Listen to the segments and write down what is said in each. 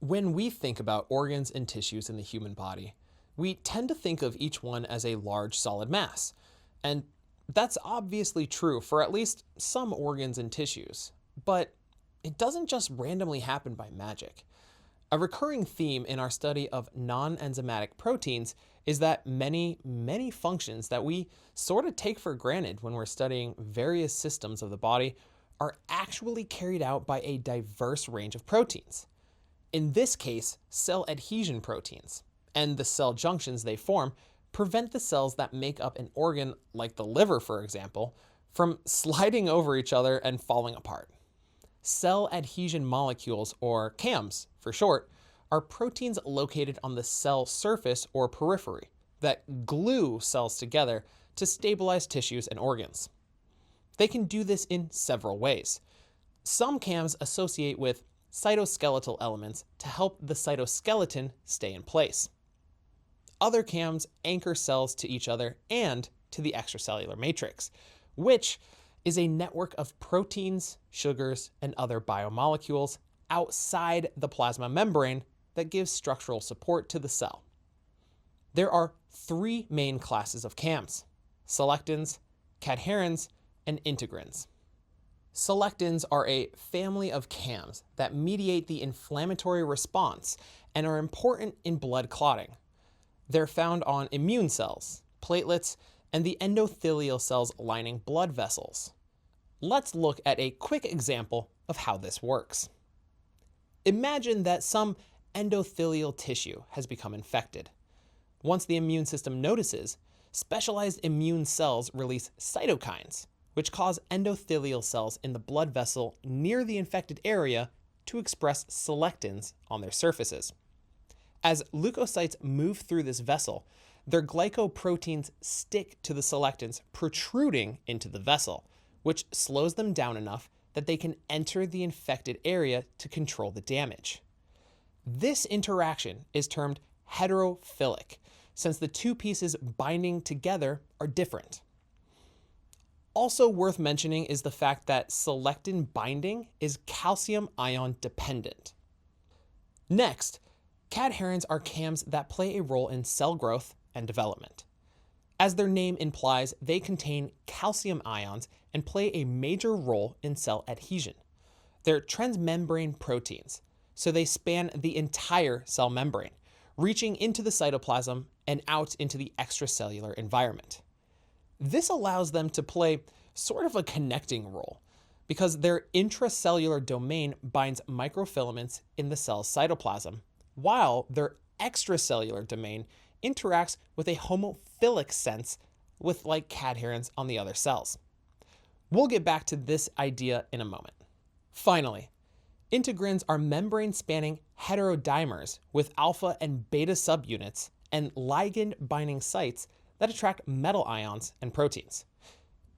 When we think about organs and tissues in the human body, we tend to think of each one as a large solid mass. And that's obviously true for at least some organs and tissues. But it doesn't just randomly happen by magic. A recurring theme in our study of non-enzymatic proteins is that many functions that we sort of take for granted when we're studying various systems of the body are actually carried out by a diverse range of proteins. In this case, cell adhesion proteins and the cell junctions they form prevent the cells that make up an organ, like the liver, for example, from sliding over each other and falling apart. Cell adhesion molecules, or CAMs for short, are proteins located on the cell surface or periphery that glue cells together to stabilize tissues and organs. They can do this in several ways. Some CAMs associate with cytoskeletal elements to help the cytoskeleton stay in place. Other CAMs anchor cells to each other and to the extracellular matrix, which is a network of proteins, sugars, and other biomolecules outside the plasma membrane that gives structural support to the cell. There are three main classes of CAMs: selectins, cadherins, and integrins. Selectins are a family of CAMs that mediate the inflammatory response and are important in blood clotting. They're found on immune cells, platelets, and the endothelial cells lining blood vessels. Let's look at a quick example of how this works. Imagine that some endothelial tissue has become infected. Once the immune system notices, specialized immune cells release cytokines, which cause endothelial cells in the blood vessel near the infected area to express selectins on their surfaces. As leukocytes move through this vessel, their glycoproteins stick to the selectins protruding into the vessel, which slows them down enough that they can enter the infected area to control the damage. This interaction is termed heterophilic, since the two pieces binding together are different. Also worth mentioning is the fact that selectin binding is calcium ion dependent. Next, cadherins are CAMs that play a role in cell growth and development. As their name implies, they contain calcium ions and play a major role in cell adhesion. They're transmembrane proteins, so they span the entire cell membrane, reaching into the cytoplasm and out into the extracellular environment. This allows them to play sort of a connecting role because their intracellular domain binds microfilaments in the cell's cytoplasm, while their extracellular domain interacts with a homophilic sense with like cadherins on the other cells. We'll get back to this idea in a moment. Finally, integrins are membrane-spanning heterodimers with alpha and beta subunits and ligand-binding sites that attract metal ions and proteins.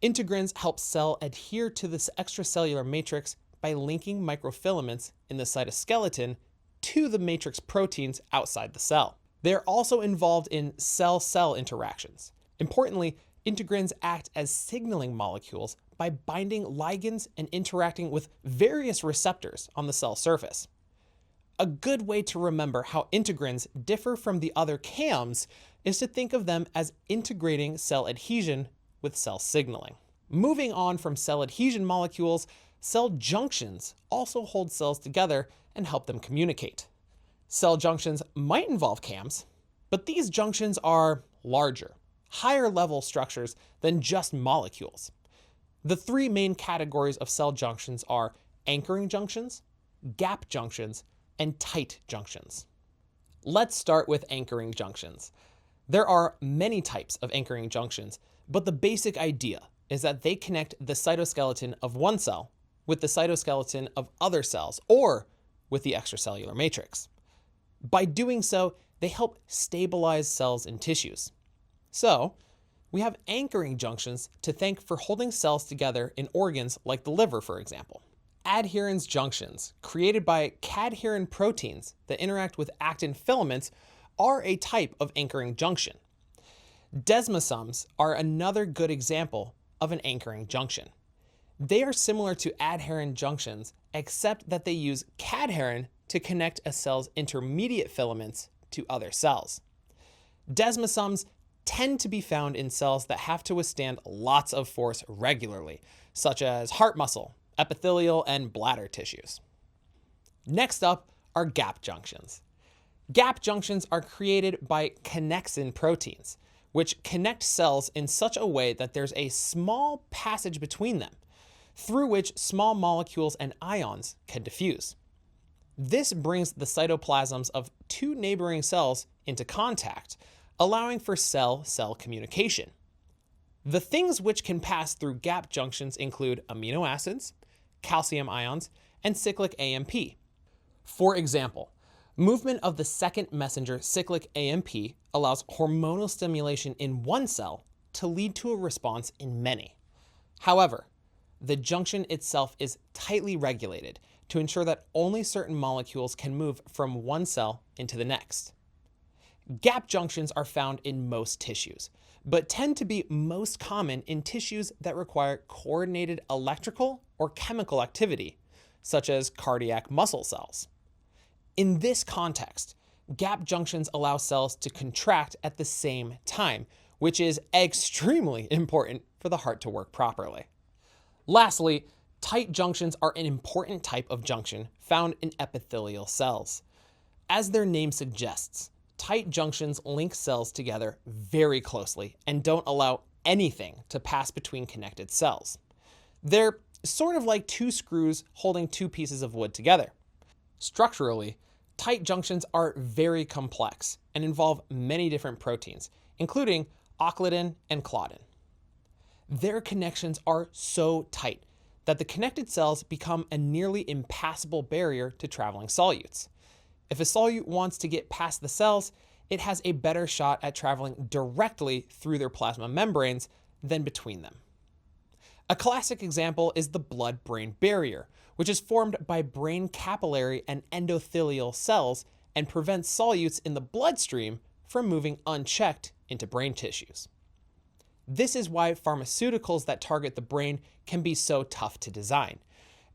Integrins help cell adhere to this extracellular matrix by linking microfilaments in the cytoskeleton to the matrix proteins outside the cell. They're also involved in cell-cell interactions. Importantly, integrins act as signaling molecules by binding ligands and interacting with various receptors on the cell surface. A good way to remember how integrins differ from the other CAMs is to think of them as integrating cell adhesion with cell signaling. Moving on from cell adhesion molecules, cell junctions also hold cells together and help them communicate. Cell junctions might involve CAMs, but these junctions are larger, higher level structures than just molecules. The three main categories of cell junctions are anchoring junctions, gap junctions, and tight junctions. Let's start with anchoring junctions. There are many types of anchoring junctions, but the basic idea is that they connect the cytoskeleton of one cell with the cytoskeleton of other cells or with the extracellular matrix. By doing so, they help stabilize cells and tissues. So, we have anchoring junctions to thank for holding cells together in organs like the liver, for example. Adherens junctions, created by cadherin proteins that interact with actin filaments, are a type of anchoring junction. Desmosomes are another good example of an anchoring junction. They are similar to adherin junctions, except that they use cadherin to connect a cell's intermediate filaments to other cells. Desmosomes tend to be found in cells that have to withstand lots of force regularly, such as heart muscle, epithelial, and bladder tissues. Next up are gap junctions. Gap junctions are created by connexin proteins, which connect cells in such a way that there's a small passage between them, through which small molecules and ions can diffuse. This brings the cytoplasms of two neighboring cells into contact, allowing for cell-cell communication. The things which can pass through gap junctions include amino acids, calcium ions, and cyclic AMP. For example, movement of the second messenger cyclic AMP allows hormonal stimulation in one cell to lead to a response in many. However, the junction itself is tightly regulated to ensure that only certain molecules can move from one cell into the next. Gap junctions are found in most tissues, but tend to be most common in tissues that require coordinated electrical or chemical activity, such as cardiac muscle cells. In this context, gap junctions allow cells to contract at the same time, which is extremely important for the heart to work properly. Lastly, tight junctions are an important type of junction found in epithelial cells. As their name suggests, tight junctions link cells together very closely and don't allow anything to pass between connected cells. They're sort of like two screws holding two pieces of wood together. Structurally, tight junctions are very complex and involve many different proteins, including occludin and claudin. Their connections are so tight that the connected cells become a nearly impassable barrier to traveling solutes. If a solute wants to get past the cells, it has a better shot at traveling directly through their plasma membranes than between them. A classic example is the blood-brain barrier, which is formed by brain capillary and endothelial cells and prevents solutes in the bloodstream from moving unchecked into brain tissues. This is why pharmaceuticals that target the brain can be so tough to design.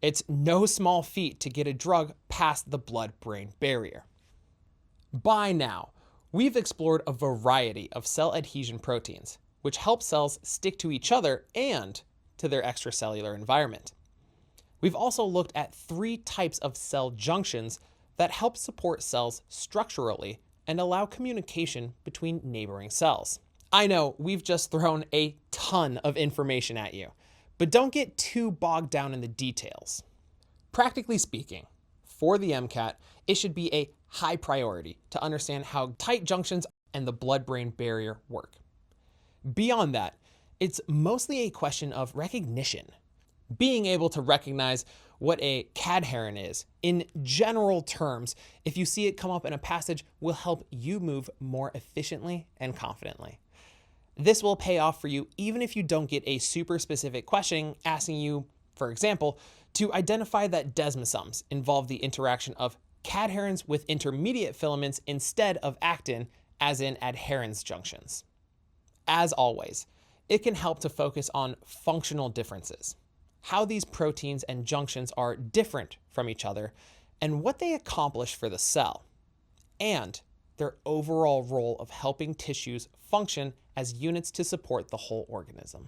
It's no small feat to get a drug past the blood-brain barrier. By now, we've explored a variety of cell adhesion proteins, which help cells stick to each other and to their extracellular environment. We've also looked at 3 types of cell junctions that help support cells structurally and allow communication between neighboring cells. I know we've just thrown a ton of information at you, but don't get too bogged down in the details. Practically speaking, for the MCAT, it should be a high priority to understand how tight junctions and the blood-brain barrier work. Beyond that, it's mostly a question of recognition. Being able to recognize what a cadherin is in general terms, if you see it come up in a passage, will help you move more efficiently and confidently. This will pay off for you even if you don't get a super specific question asking you, for example, to identify that desmosomes involve the interaction of cadherins with intermediate filaments instead of actin, as in adherens junctions. As always, it can help to focus on functional differences, how these proteins and junctions are different from each other, and what they accomplish for the cell, and their overall role of helping tissues function as units to support the whole organism.